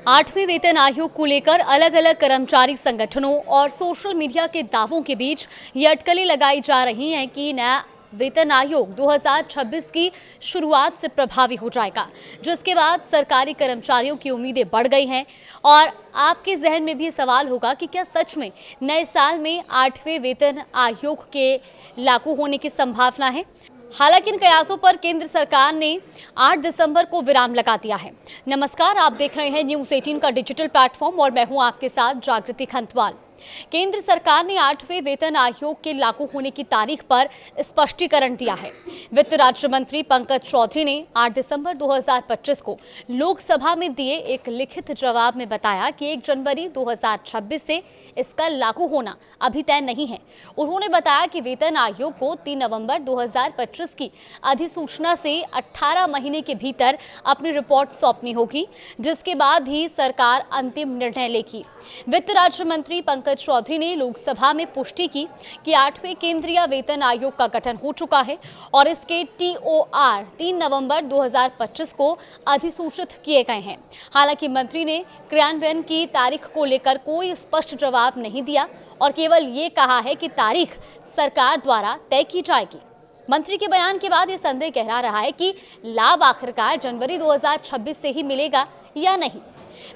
8वें वेतन आयोग को लेकर अलग अलग कर्मचारी संगठनों और सोशल मीडिया के दावों के बीच ये अटकलें लगाई जा रही हैं कि नया वेतन आयोग 2026 की शुरुआत से प्रभावी हो जाएगा, जिसके बाद सरकारी कर्मचारियों की उम्मीदें बढ़ गई हैं। और आपके जहन में भी सवाल होगा कि क्या सच में नए साल में 8वें वेतन आयोग के लागू होने की संभावना है। हालांकि इन कयासों पर केंद्र सरकार ने 8 दिसंबर को विराम लगा दिया है। नमस्कार, आप देख रहे हैं न्यूज़ 18 का डिजिटल प्लेटफॉर्म और मैं हूं आपके साथ जागृति खंतवाल। केंद्र सरकार ने 8वें वेतन आयोग के लागू होने की तारीख पर स्पष्टीकरण दिया है। वित्त राज्य मंत्री पंकज चौधरी ने 8 दिसंबर 2025 को लोकसभा में दिए एक लिखित जवाब में बताया कि 1 जनवरी 2026 से इसका लागू होना अभी तय नहीं है। उन्होंने बताया कि वेतन आयोग को 3 नवंबर 2025 की अधिसूचना से 18 महीने के भीतर अपनी रिपोर्ट सौंपनी होगी, जिसके बाद ही सरकार अंतिम निर्णय लेगी। वित्त राज्य मंत्री पंकज चौधरी ने लोकसभा में पुष्टि की कि 8वें केंद्रीय वेतन आयोग का गठन हो चुका है और इसके TOR 3 नवंबर 2025 को अधिसूचित किए गए हैं। हालांकि मंत्री ने क्रियान्वयन की तारीख को लेकर कोई स्पष्ट जवाब नहीं दिया और केवल ये कहा है कि तारीख सरकार द्वारा तय की जाएगी। मंत्री के बयान के बाद ये संदेह गहरा रहा है कि लाभ आखिरकार जनवरी 2026 से ही मिलेगा या नहीं।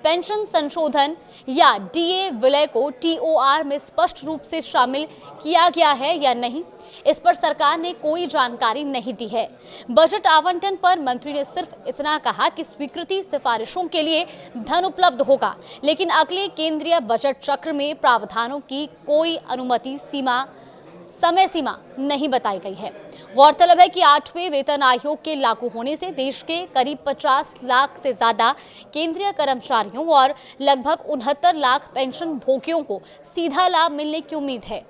पेंशन संशोधन या DA विलय को TOR में स्पष्ट रूप से शामिल किया गया है या नहीं, इस पर सरकार ने कोई जानकारी नहीं दी है। बजट आवंटन पर मंत्री ने सिर्फ इतना कहा कि स्वीकृति सिफारिशों के लिए धन उपलब्ध होगा, लेकिन अगले केंद्रीय बजट चक्र में प्रावधानों की कोई अनुमति समय सीमा नहीं बताई गई है। गौरतलब है कि 8वें वेतन आयोग के लागू होने से देश के करीब 50 लाख से ज्यादा केंद्रीय कर्मचारियों और लगभग 69 लाख पेंशन भोगियों को सीधा लाभ मिलने की उम्मीद है।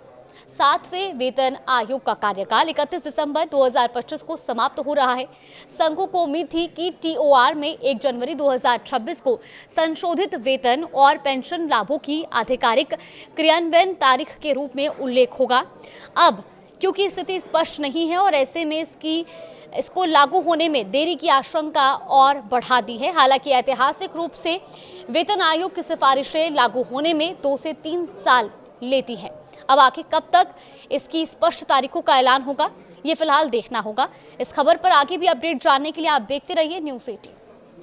7वें वेतन आयोग का कार्यकाल 31 दिसंबर 2025 को समाप्त हो रहा है। संघों को उम्मीद थी कि TOR में 1 जनवरी 2026 को संशोधित वेतन और पेंशन लाभों की आधिकारिक क्रियान्वयन तारीख के रूप में उल्लेख होगा। अब क्योंकि स्थिति स्पष्ट नहीं है और ऐसे में इसको लागू होने में देरी की आशंका और बढ़ा दी है। हालांकि ऐतिहासिक रूप से वेतन आयोग की सिफारिशें लागू होने में 2 से 3 साल लेती है। अब आखिर कब तक इसकी स्पष्ट तारीखों का ऐलान होगा, ये फिलहाल देखना होगा। इस खबर पर आगे भी अपडेट जानने के लिए आप देखते रहिए न्यूज़ 18।